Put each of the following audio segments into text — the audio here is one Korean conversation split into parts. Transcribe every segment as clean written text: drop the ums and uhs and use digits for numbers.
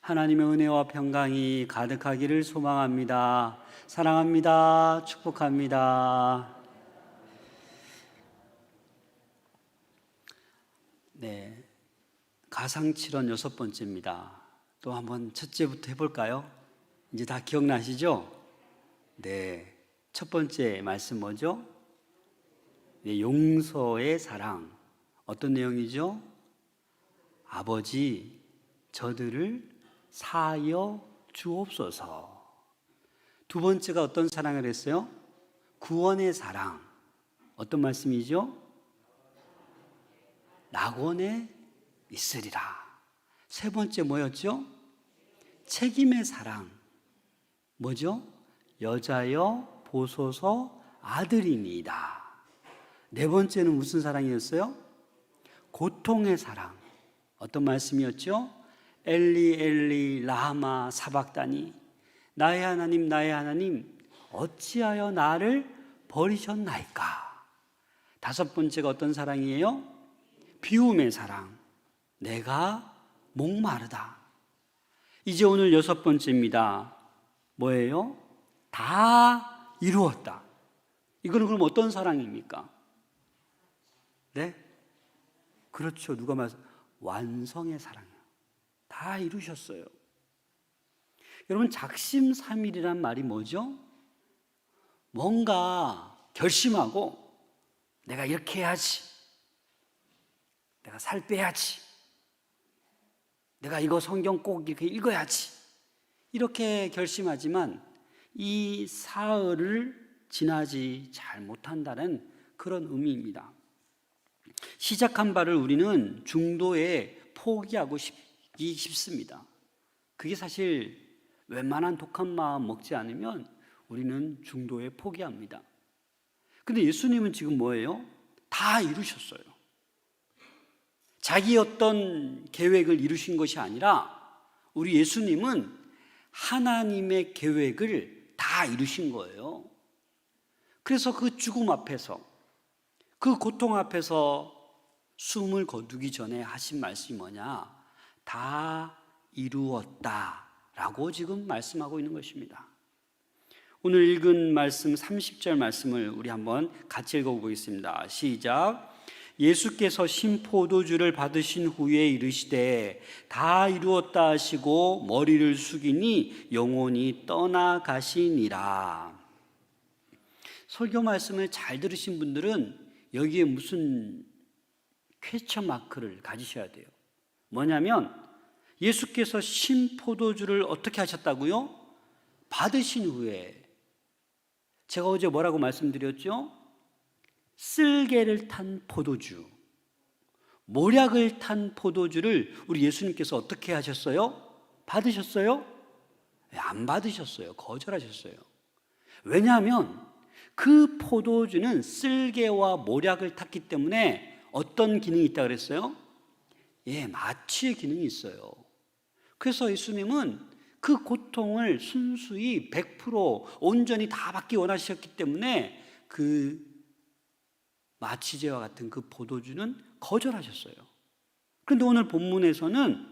하나님의 은혜와 평강이 가득하기를 소망합니다. 사랑합니다. 축복합니다. 네, 가상칠언 6번째입니다. 또 한번 첫째부터 해볼까요? 이제 다 기억나시죠? 네, 첫 번째 말씀 뭐죠? 네, 용서의 사랑. 어떤 내용이죠? 아버지, 저들을 사하여 주옵소서. 두 번째가 어떤 사랑을 했어요? 구원의 사랑. 어떤 말씀이죠? 낙원에 있으리라. 세 번째 뭐였죠? 책임의 사랑. 뭐죠? 여자여 보소서 아들이니이다. 네 번째는 무슨 사랑이었어요? 고통의 사랑. 어떤 말씀이었죠? 엘리 엘리 라마 사박다니, 나의 하나님 나의 하나님 어찌하여 나를 버리셨나이까. 다섯 번째가 어떤 사랑이에요? 비움의 사랑. 내가 목마르다. 이제 오늘 여섯 번째입니다. 뭐예요? 다 이루었다. 이거는 그럼 어떤 사랑입니까? 네? 그렇죠. 누가 말씀? 완성의 사랑이에요. 다 이루셨어요. 여러분, 작심삼일이란 말이 뭐죠? 뭔가 결심하고 내가 이렇게 해야지, 내가 살 빼야지, 내가 이거 성경 꼭 이렇게 읽어야지, 이렇게 결심하지만 이 사흘을 지나지 잘 못한다는 그런 의미입니다. 시작한 바를 우리는 중도에 포기하고 싶기 쉽습니다. 그게 사실 웬만한 독한 마음 먹지 않으면 우리는 중도에 포기합니다. 근데 예수님은 지금 뭐예요? 다 이루셨어요. 자기 어떤 계획을 이루신 것이 아니라 우리 예수님은 하나님의 계획을 다 이루신 거예요. 그래서 그 죽음 앞에서, 그 고통 앞에서 숨을 거두기 전에 하신 말씀이 뭐냐? 다 이루었다 라고 지금 말씀하고 있는 것입니다. 오늘 읽은 말씀 30절 말씀을 우리 한번 같이 읽어보겠습니다. 시작. 예수께서 신포도주를 받으신 후에 이르시되 다 이루었다 하시고 머리를 숙이니 영혼이 떠나가시니라. 설교 말씀을 잘 들으신 분들은 여기에 무슨 퀘스천 마크를 가지셔야 돼요. 뭐냐면 예수께서 신포도주를 어떻게 하셨다고요? 받으신 후에. 제가 어제 뭐라고 말씀드렸죠? 쓸개를 탄 포도주, 모략을 탄 포도주를 우리 예수님께서 어떻게 하셨어요? 받으셨어요? 안 받으셨어요. 거절하셨어요. 왜냐하면 그 포도주는 쓸개와 모략을 탔기 때문에 어떤 기능이 있다고 그랬어요? 마취의 기능이 있어요. 그래서 예수님은 그 고통을 순수히 100% 온전히 다 받기 원하셨기 때문에 그 마취제와 같은 그 포도주는 거절하셨어요. 그런데 오늘 본문에서는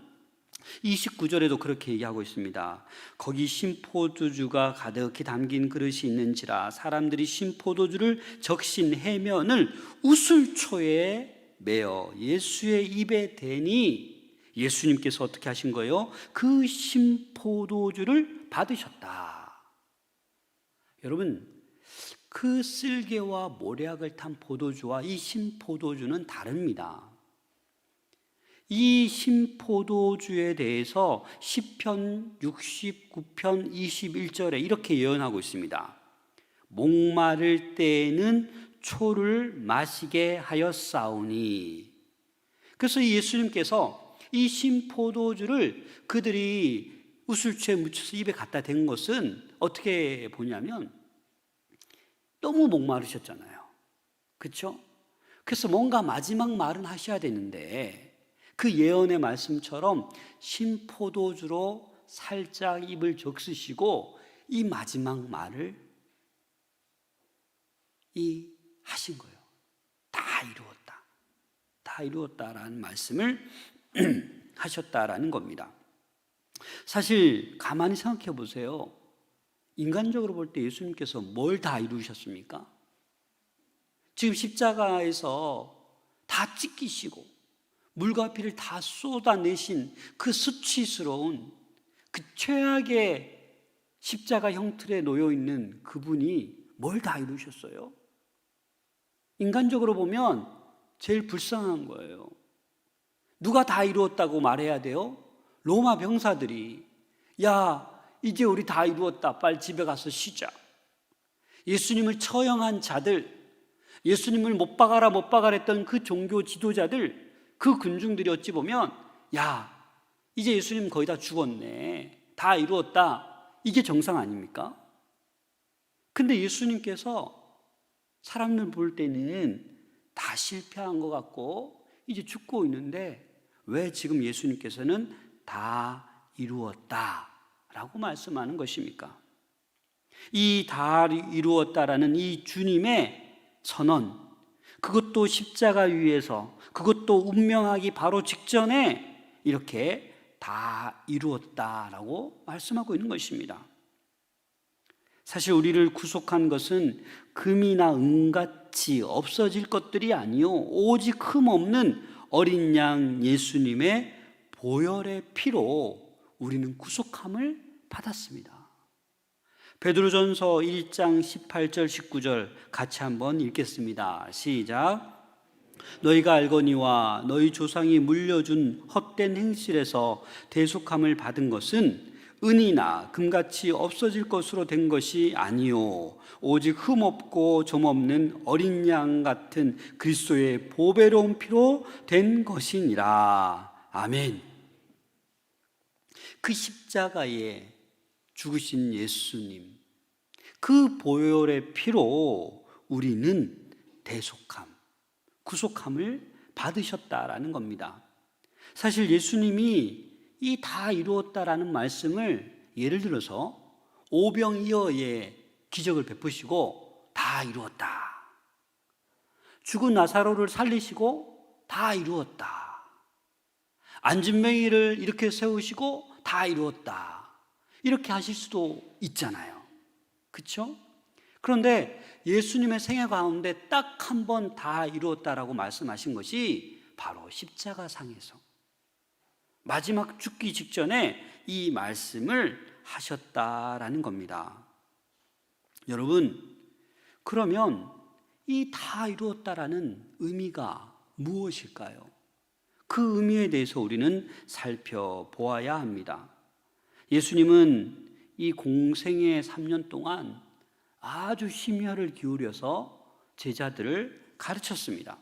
29절에도 그렇게 얘기하고 있습니다. 거기 신포도주가 가득히 담긴 그릇이 있는지라 사람들이 신포도주를 적신 해면을 우슬초에 매어 예수의 입에 대니 예수님께서 어떻게 하신 거예요? 그 신포도주를 받으셨다. 여러분, 그 쓸개와 모략을 탄 포도주와 이 신포도주는 다릅니다. 이 신포도주에 대해서 시편 69편 21절에 이렇게 예언하고 있습니다. 목마를 때에는 초를 마시게 하였사오니. 그래서 예수님께서 이 신포도주를 그들이 우슬초에 묻혀서 입에 갖다 댄 것은 어떻게 보냐면 너무 목마르셨잖아요. 그렇죠? 그래서 뭔가 마지막 말은 하셔야 되는데 그 예언의 말씀처럼 신포도주로 살짝 입을 적시시고 이 마지막 말을 하신 거예요. 다 이루었다. 다 이루었다라는 말씀을 하셨다라는 겁니다. 사실 가만히 생각해 보세요. 인간적으로 볼 때 예수님께서 뭘 다 이루셨습니까? 지금 십자가에서 다 찢기시고 물과 피를 다 쏟아내신 그 수치스러운 그 최악의 십자가 형틀에 놓여 있는 그분이 뭘 다 이루셨어요? 인간적으로 보면 제일 불쌍한 거예요. 누가 다 이루었다고 말해야 돼요? 로마 병사들이 야, 이제 우리 다 이루었다. 빨리 집에 가서 쉬자. 예수님을 처형한 자들, 예수님을 못 박아라 못 박아라 했던 그 종교 지도자들, 그 군중들이 어찌 보면 야, 이제 예수님 거의 다 죽었네. 다 이루었다. 이게 정상 아닙니까? 근데 예수님께서 사람들 볼 때는 다 실패한 것 같고 이제 죽고 있는데 왜 지금 예수님께서는 다 이루었다 라고 말씀하는 것입니까? 이 다 이루었다라는 이 주님의 선언, 그것도 십자가 위에서, 그것도 운명하기 바로 직전에 이렇게 다 이루었다라고 말씀하고 있는 것입니다. 사실 우리를 구속한 것은 금이나 은같이 없어질 것들이 아니요 오직 흠없는 어린 양 예수님의 보혈의 피로 우리는 구속함을 받았습니다. 베드로전서 1장 18절 19절 같이 한번 읽겠습니다. 시작. 너희가 알거니와 너희 조상이 물려준 헛된 행실에서 대속함을 받은 것은 은이나 금같이 없어질 것으로 된 것이 아니요 오직 흠없고 점없는 어린 양 같은 그리스도의 보배로운 피로 된 것이니라. 아멘. 그 십자가에 죽으신 예수님, 그 보혈의 피로 우리는 대속함, 구속함을 받으셨다라는 겁니다. 사실 예수님이 이 다 이루었다라는 말씀을 예를 들어서 오병이어의 기적을 베푸시고 다 이루었다. 죽은 나사로를 살리시고 다 이루었다. 안진뱅이를 이렇게 세우시고 다 이루었다. 이렇게 하실 수도 있잖아요. 그렇죠? 그런데 예수님의 생애 가운데 딱 한 번 다 이루었다라고 말씀하신 것이 바로 십자가상에서 마지막 죽기 직전에 이 말씀을 하셨다라는 겁니다. 여러분, 그러면 이 다 이루었다라는 의미가 무엇일까요? 그 의미에 대해서 우리는 살펴보아야 합니다. 예수님은 이 공생의 3년 동안 아주 심혈을 기울여서 제자들을 가르쳤습니다.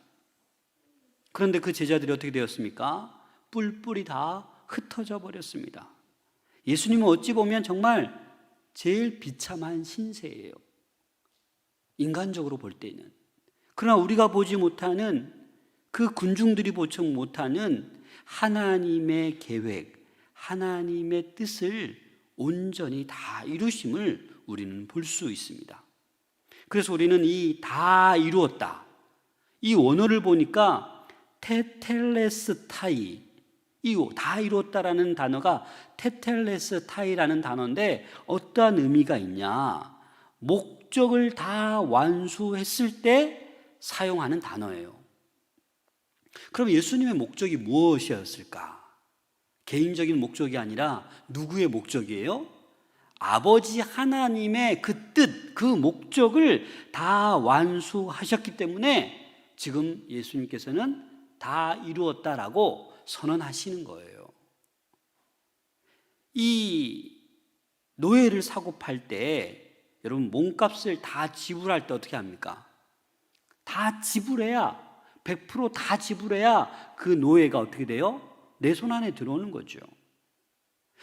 그런데 그 제자들이 어떻게 되었습니까? 뿔뿔이 다 흩어져 버렸습니다. 예수님은 어찌 보면 정말 제일 비참한 신세예요. 인간적으로 볼 때는. 그러나 우리가 보지 못하는, 그 군중들이 보지 못하는 하나님의 계획, 하나님의 뜻을 온전히 다 이루심을 우리는 볼 수 있습니다. 그래서 우리는 이 다 이루었다, 이 원어를 보니까 테텔레스타이, 이 다 이루었다라는 단어가 테텔레스타이라는 단어인데 어떠한 의미가 있냐? 목적을 다 완수했을 때 사용하는 단어예요. 그럼 예수님의 목적이 무엇이었을까? 개인적인 목적이 아니라 누구의 목적이에요? 아버지 하나님의 그 뜻, 그 목적을 다 완수하셨기 때문에 지금 예수님께서는 다 이루었다라고 선언하시는 거예요. 이 노예를 사고 팔 때 여러분 몸값을 다 지불할 때 어떻게 합니까? 다 지불해야, 100% 지불해야 그 노예가 어떻게 돼요? 내 손 안에 들어오는 거죠.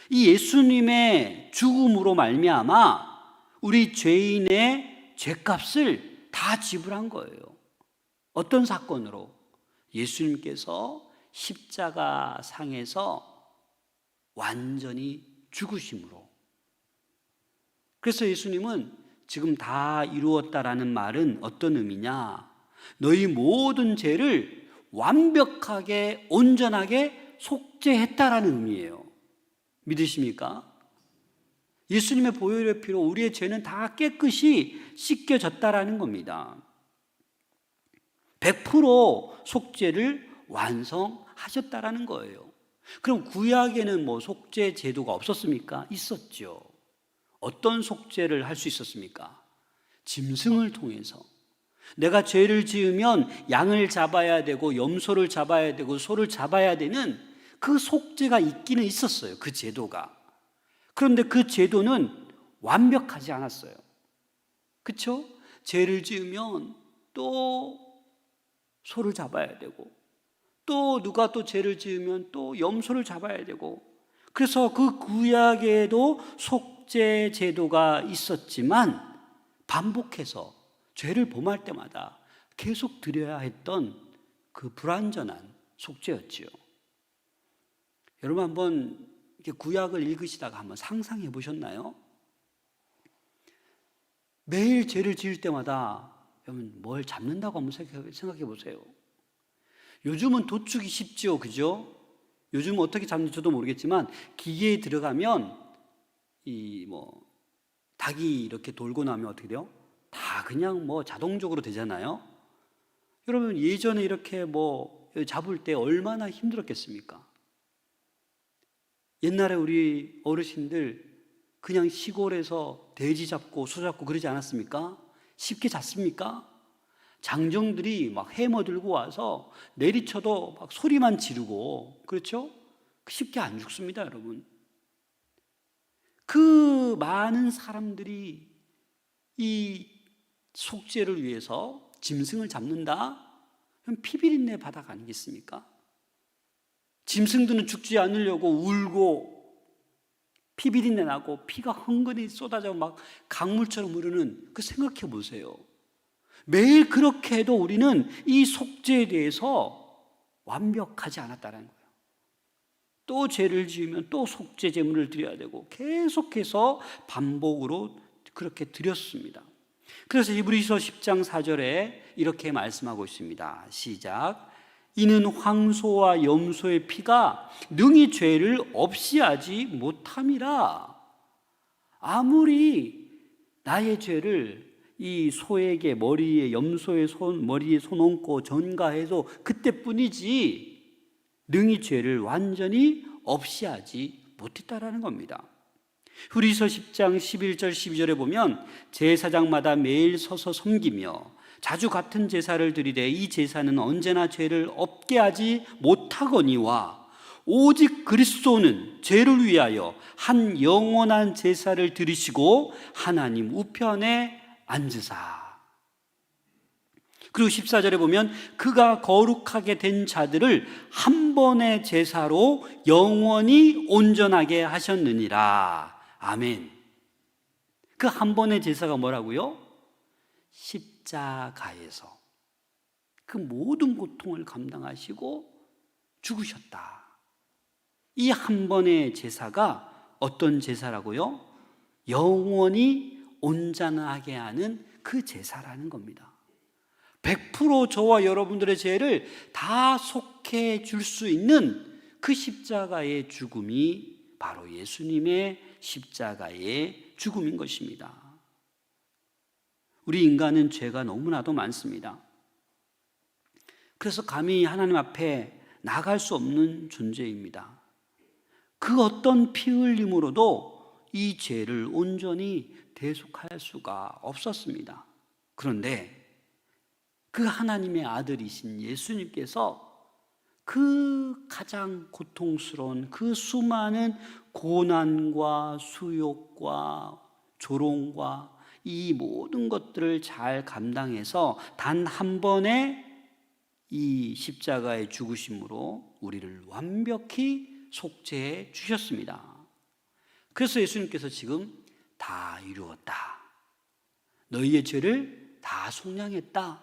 이 예수님의 죽음으로 말미암아 우리 죄인의 죄값을 다 지불한 거예요. 어떤 사건으로? 예수님께서 십자가 상에서 완전히 죽으심으로. 그래서 예수님은 지금 다 이루었다라는 말은 어떤 의미냐? 너희 모든 죄를 완벽하게 온전하게 속죄했다라는 의미예요. 믿으십니까? 예수님의 보혈의 피로 우리의 죄는 다 깨끗이 씻겨졌다라는 겁니다. 100% 속죄를 완성하셨다라는 거예요. 그럼 구약에는 뭐 속죄 제도가 없었습니까? 있었죠. 어떤 속죄를 할 수 있었습니까? 짐승을 통해서. 내가 죄를 지으면 양을 잡아야 되고 염소를 잡아야 되고 소를 잡아야 되는 그 속죄가 있기는 있었어요. 그 제도가. 그런데 그 제도는 완벽하지 않았어요. 그렇죠? 죄를 지으면 또 소를 잡아야 되고, 또 누가 또 죄를 지으면 또 염소를 잡아야 되고, 그래서 그 구약에도 속죄 제도가 있었지만 반복해서 죄를 범할 때마다 계속 드려야 했던 그 불완전한 속죄였지요. 여러분 한번 이렇게 구약을 읽으시다가 한번 상상해 보셨나요? 매일 죄를 지을 때마다 여러분 뭘 잡는다고 한번 생각해 보세요. 요즘은 도축이 쉽죠, 그죠? 요즘은 어떻게 잡는지 저도 모르겠지만 기계에 들어가면 이 닭이 이렇게 돌고 나면 어떻게 돼요? 다 그냥 자동적으로 되잖아요. 여러분 예전에 이렇게 잡을 때 얼마나 힘들었겠습니까? 옛날에 우리 어르신들 그냥 시골에서 돼지 잡고 소 잡고 그러지 않았습니까? 쉽게 잡습니까? 장정들이 막 해머 들고 와서 내리쳐도 막 소리만 지르고, 그렇죠? 쉽게 안 죽습니다, 여러분. 그 많은 사람들이 이 속죄를 위해서 짐승을 잡는다? 그럼 피비린내 바닥 아니겠습니까? 짐승들은 죽지 않으려고 울고 피비린내 나고 피가 흥건히 쏟아져 막 강물처럼 흐르는 그 생각해 보세요. 매일 그렇게 해도 우리는 이 속죄에 대해서 완벽하지 않았다는 거예요. 또 죄를 지으면 또 속죄 제물을 드려야 되고 계속해서 반복으로 그렇게 드렸습니다. 그래서 히브리서 10장 4절에 이렇게 말씀하고 있습니다. 시작. 이는 황소와 염소의 피가 능히 죄를 없이 하지 못함이라. 아무리 나의 죄를 이 소에게 머리에 염소의 머리에 손 얹고 전가해도 그때뿐이지 능히 죄를 완전히 없이 하지 못했다라는 겁니다. 히브리서 10장 11절 12절에 보면 제사장마다 매일 서서 섬기며 자주 같은 제사를 드리되 이 제사는 언제나 죄를 없게 하지 못하거니와 오직 그리스도는 죄를 위하여 한 영원한 제사를 드리시고 하나님 우편에 앉으사. 그리고 14절에 보면 그가 거룩하게 된 자들을 한 번의 제사로 영원히 온전하게 하셨느니라. 아멘. 그 한 번의 제사가 뭐라고요? 십자가에서 그 모든 고통을 감당하시고 죽으셨다. 이 한 번의 제사가 어떤 제사라고요? 영원히 온전하게 하는 그 제사라는 겁니다. 100% 저와 여러분들의 죄를 다 속해 줄 수 있는 그 십자가의 죽음이 바로 예수님의 십자가의 죽음인 것입니다. 우리 인간은 죄가 너무나도 많습니다. 그래서 감히 하나님 앞에 나갈 수 없는 존재입니다. 그 어떤 피 흘림으로도 이 죄를 온전히 대속할 수가 없었습니다. 그런데 그 하나님의 아들이신 예수님께서 그 가장 고통스러운 그 수많은 고난과 수욕과 조롱과 이 모든 것들을 잘 감당해서 단 한 번의 이 십자가의 죽으심으로 우리를 완벽히 속죄해 주셨습니다. 그래서 예수님께서 지금 다 이루었다. 너희의 죄를 다 속량했다.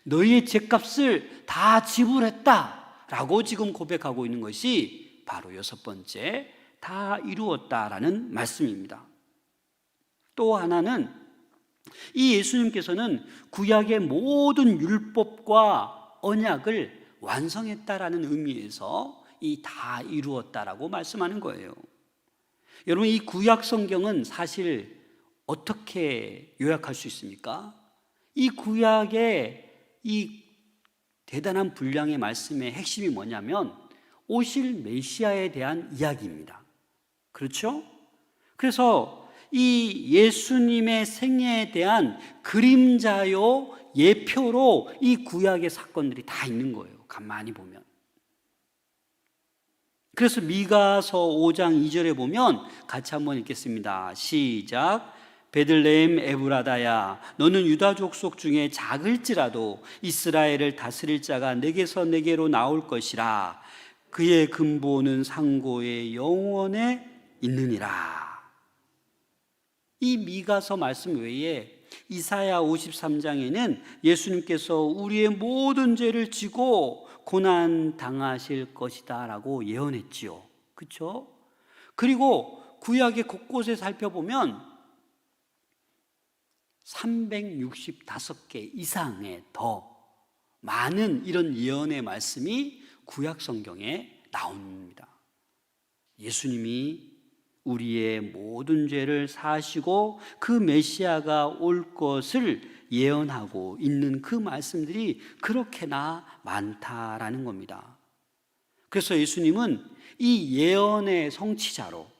너희의 죄값을 다 지불했다. 라고 지금 고백하고 있는 것이 바로 여섯 번째, 다 이루었다라는 말씀입니다. 또 하나는 이 예수님께서는 구약의 모든 율법과 언약을 완성했다라는 의미에서 이 다 이루었다라고 말씀하는 거예요. 여러분, 이 구약 성경은 사실 어떻게 요약할 수 있습니까? 이 구약의 이 대단한 분량의 말씀의 핵심이 뭐냐면 오실 메시아에 대한 이야기입니다. 그렇죠? 그래서 이 예수님의 생애에 대한 그림자요, 예표로 이 구약의 사건들이 다 있는 거예요. 가만히 보면. 그래서 미가서 5장 2절에 보면 같이 한번 읽겠습니다. 시작. 베들레헴 에브라다야, 너는 유다 족속 중에 작을지라도 이스라엘을 다스릴 자가 내게서 내게로 나올 것이라. 그의 근본은 상고의 영원에 있느니라. 이 미가서 말씀 외에 이사야 53장에는 예수님께서 우리의 모든 죄를 지고 고난 당하실 것이다 라고 예언했지요. 그렇죠? 그리고 구약의 곳곳에 살펴보면 365개 이상의 더 많은 이런 예언의 말씀이 구약 성경에 나옵니다. 예수님이 우리의 모든 죄를 사하시고 그 메시아가 올 것을 예언하고 있는 그 말씀들이 그렇게나 많다라는 겁니다. 그래서 예수님은 이 예언의 성취자로,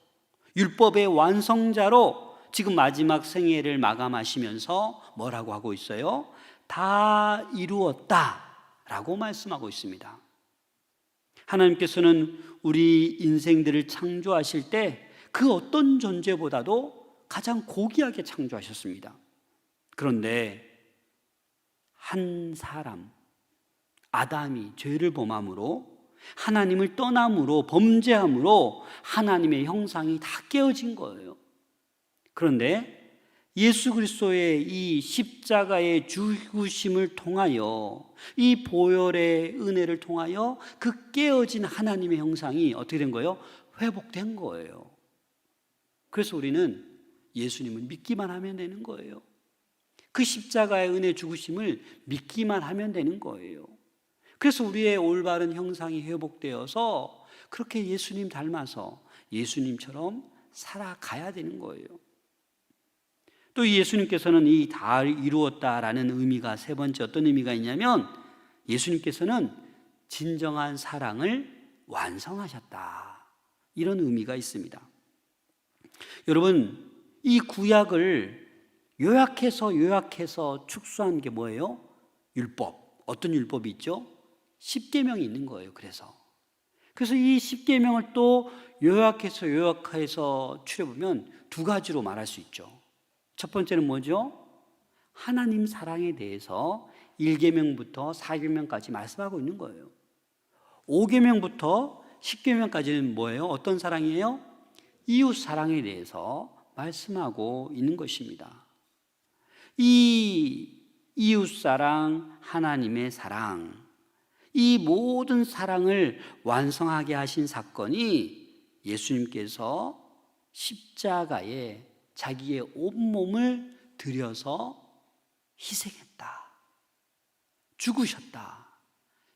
율법의 완성자로 지금 마지막 생애를 마감하시면서 뭐라고 하고 있어요? 다 이루었다라고 말씀하고 있습니다. 하나님께서는 우리 인생들을 창조하실 때 그 어떤 존재보다도 가장 고귀하게 창조하셨습니다. 그런데 한 사람, 아담이 죄를 범함으로, 하나님을 떠남으로, 범죄함으로 하나님의 형상이 다 깨어진 거예요. 그런데 예수 그리스도의 이 십자가의 죽으심을 통하여, 이 보혈의 은혜를 통하여 그 깨어진 하나님의 형상이 어떻게 된 거예요? 회복된 거예요. 그래서 우리는 예수님을 믿기만 하면 되는 거예요. 그 십자가의 은혜 죽으심을 믿기만 하면 되는 거예요. 그래서 우리의 올바른 형상이 회복되어서 그렇게 예수님 닮아서 예수님처럼 살아가야 되는 거예요. 또 예수님께서는 이 다 이루었다라는 의미가 세 번째 어떤 의미가 있냐면, 예수님께서는 진정한 사랑을 완성하셨다, 이런 의미가 있습니다. 여러분, 이 구약을 요약해서 축소한 게 뭐예요? 율법. 어떤 율법이 있죠? 십계명이 있는 거예요. 그래서 이 십계명을 또 요약해서 추려보면 두 가지로 말할 수 있죠. 첫 번째는 뭐죠? 하나님 사랑에 대해서 1계명부터 4계명까지 말씀하고 있는 거예요. 5계명부터 10계명까지는 뭐예요? 어떤 사랑이에요? 이웃 사랑에 대해서 말씀하고 있는 것입니다. 이 이웃 사랑, 하나님의 사랑, 이 모든 사랑을 완성하게 하신 사건이 예수님께서 십자가에 자기의 온몸을 들여서 희생했다, 죽으셨다.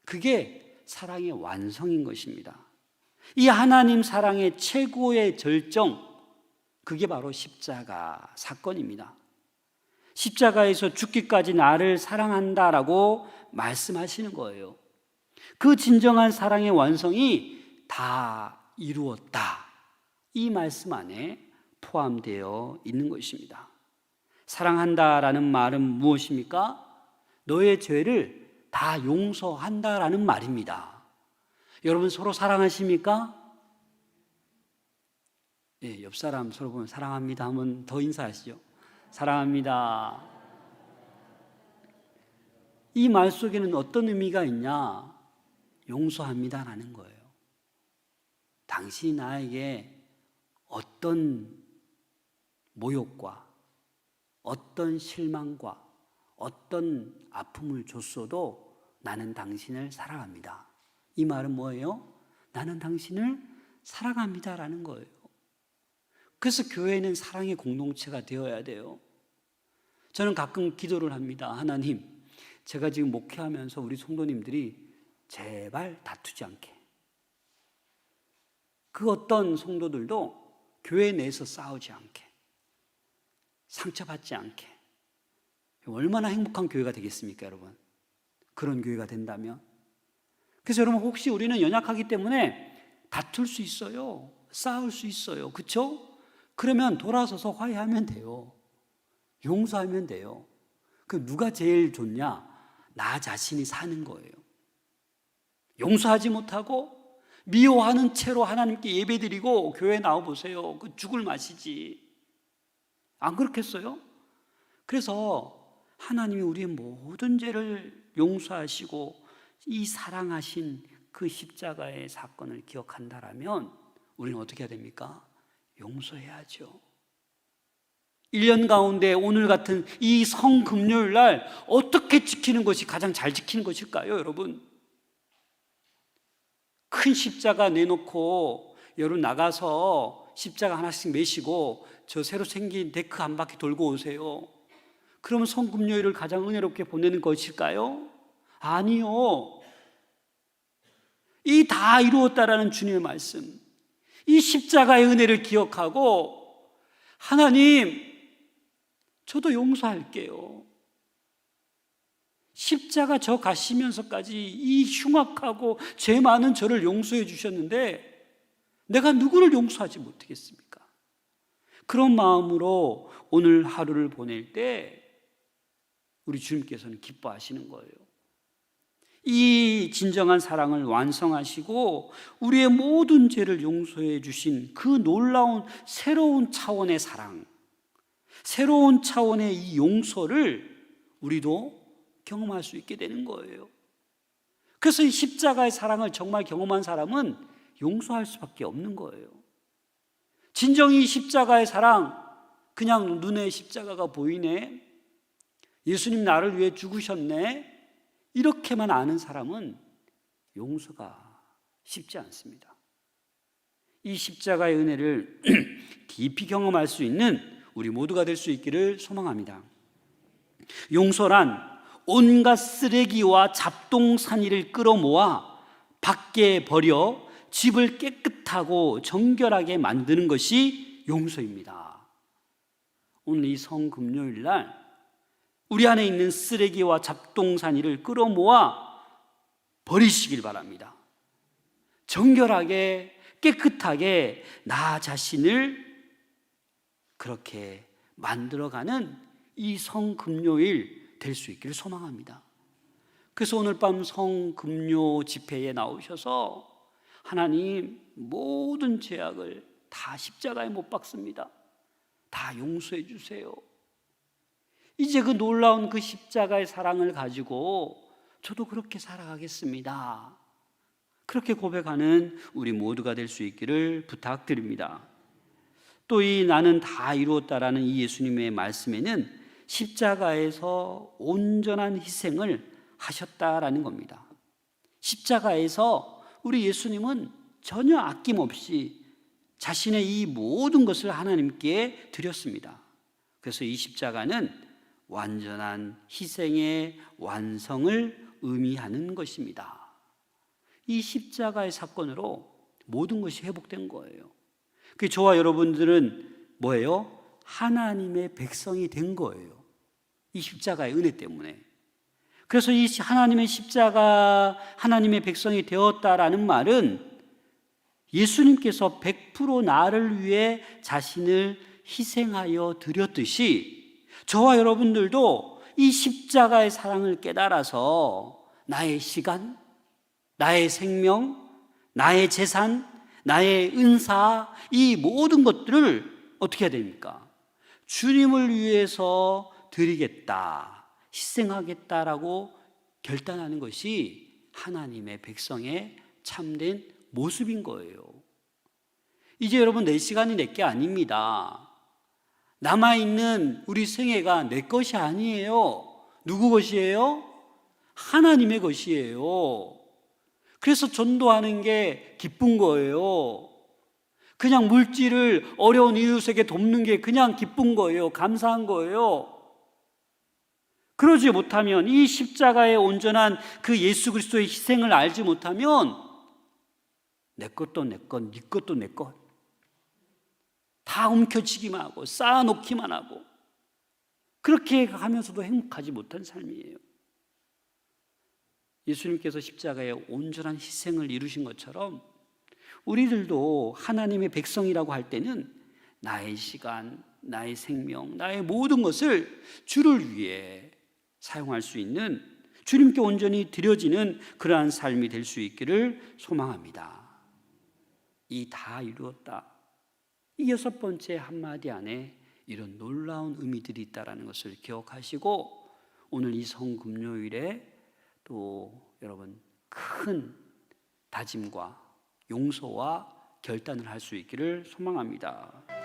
그게 사랑의 완성인 것입니다. 이 하나님 사랑의 최고의 절정, 그게 바로 십자가 사건입니다. 십자가에서 죽기까지 나를 사랑한다라고 말씀하시는 거예요. 그 진정한 사랑의 완성이 다 이루었다, 이 말씀 안에 포함되어 있는 것입니다. 사랑한다라는 말은 무엇입니까? 너의 죄를 다 용서한다라는 말입니다. 여러분, 서로 사랑하십니까? 네, 옆 사람 서로 보면 사랑합니다 하면 더 인사하시죠. 사랑합니다. 이 말 속에는 어떤 의미가 있냐? 용서합니다라는 거예요. 당신이 나에게 어떤 모욕과 어떤 실망과 어떤 아픔을 줬어도 나는 당신을 사랑합니다. 이 말은 뭐예요? 나는 당신을 사랑합니다라는 거예요. 그래서 교회는 사랑의 공동체가 되어야 돼요. 저는 가끔 기도를 합니다. 하나님, 제가 지금 목회하면서 우리 성도님들이 제발 다투지 않게, 그 어떤 성도들도 교회 내에서 싸우지 않게, 상처받지 않게. 얼마나 행복한 교회가 되겠습니까, 여러분? 그런 교회가 된다면. 그래서 여러분, 혹시 우리는 연약하기 때문에 다툴 수 있어요. 싸울 수 있어요. 그렇죠? 그러면 돌아서서 화해하면 돼요. 용서하면 돼요. 그 누가 제일 좋냐? 나 자신이 사는 거예요. 용서하지 못하고 미워하는 채로 하나님께 예배드리고 교회 나와보세요. 그 죽을 맛이지. 안 그렇겠어요? 그래서 하나님이 우리의 모든 죄를 용서하시고 이 사랑하신 그 십자가의 사건을 기억한다라면 우리는 어떻게 해야 됩니까? 용서해야죠. 1년 가운데 오늘 같은 이 성금요일 날 어떻게 지키는 것이 가장 잘 지키는 것일까요, 여러분? 큰 십자가 내놓고 여러분 나가서 십자가 하나씩 메시고 저 새로 생긴 데크 한 바퀴 돌고 오세요. 그러면 성금요일을 가장 은혜롭게 보내는 것일까요? 아니요. 이 다 이루었다라는 주님의 말씀, 이 십자가의 은혜를 기억하고 하나님, 저도 용서할게요. 십자가 저 가시면서까지 이 흉악하고 죄 많은 저를 용서해 주셨는데 내가 누구를 용서하지 못하겠습니까? 그런 마음으로 오늘 하루를 보낼 때 우리 주님께서는 기뻐하시는 거예요. 이 진정한 사랑을 완성하시고 우리의 모든 죄를 용서해 주신 그 놀라운 새로운 차원의 사랑, 새로운 차원의 이 용서를 우리도 경험할 수 있게 되는 거예요. 그래서 이 십자가의 사랑을 정말 경험한 사람은 용서할 수밖에 없는 거예요. 진정이 십자가의 사랑, 그냥 눈에 십자가가 보이네, 예수님 나를 위해 죽으셨네, 이렇게만 아는 사람은 용서가 쉽지 않습니다. 이 십자가의 은혜를 깊이 경험할 수 있는 우리 모두가 될 수 있기를 소망합니다. 용서란 온갖 쓰레기와 잡동사니를 끌어모아 밖에 버려 집을 깨끗하고 정결하게 만드는 것이 용서입니다. 오늘 이 성금요일 날 우리 안에 있는 쓰레기와 잡동사니를 끌어모아 버리시길 바랍니다. 정결하게 깨끗하게 나 자신을 그렇게 만들어가는 이 성금요일 될 수 있기를 소망합니다. 그래서 오늘 밤 성금요 집회에 나오셔서 하나님, 모든 죄악을 다 십자가에 못 박습니다. 다 용서해 주세요. 이제 그 놀라운 그 십자가의 사랑을 가지고 저도 그렇게 살아가겠습니다. 그렇게 고백하는 우리 모두가 될 수 있기를 부탁드립니다. 또 이 나는 다 이루었다라는 이 예수님의 말씀에는 십자가에서 온전한 희생을 하셨다라는 겁니다. 십자가에서 우리 예수님은 전혀 아낌없이 자신의 이 모든 것을 하나님께 드렸습니다. 그래서 이 십자가는 완전한 희생의 완성을 의미하는 것입니다. 이 십자가의 사건으로 모든 것이 회복된 거예요. 그 저와 여러분들은 뭐예요? 하나님의 백성이 된 거예요. 이 십자가의 은혜 때문에. 그래서 이 하나님의 십자가, 하나님의 백성이 되었다라는 말은 예수님께서 100% 나를 위해 자신을 희생하여 드렸듯이 저와 여러분들도 이 십자가의 사랑을 깨달아서 나의 시간, 나의 생명, 나의 재산, 나의 은사, 이 모든 것들을 어떻게 해야 됩니까? 주님을 위해서 드리겠다, 희생하겠다라고 결단하는 것이 하나님의 백성의 참된 모습인 거예요. 이제 여러분, 내 시간이 내 게 아닙니다. 남아있는 우리 생애가 내 것이 아니에요. 누구 것이에요? 하나님의 것이에요. 그래서 전도하는 게 기쁜 거예요. 그냥 물질을 어려운 이웃에게 돕는 게 그냥 기쁜 거예요. 감사한 거예요. 그러지 못하면, 이 십자가의 온전한 그 예수 그리스도의 희생을 알지 못하면 내 것도 내 것, 네 것도 내 것, 다 움켜쥐기만 하고 쌓아놓기만 하고 그렇게 하면서도 행복하지 못한 삶이에요. 예수님께서 십자가에 온전한 희생을 이루신 것처럼 우리들도 하나님의 백성이라고 할 때는 나의 시간, 나의 생명, 나의 모든 것을 주를 위해 사용할 수 있는, 주님께 온전히 드려지는 그러한 삶이 될 수 있기를 소망합니다. 이 다 이루었다, 이 6번째 한마디 안에 이런 놀라운 의미들이 있다는 것을 기억하시고 오늘 이 성금요일에 또 여러분 큰 다짐과 용서와 결단을 할 수 있기를 소망합니다.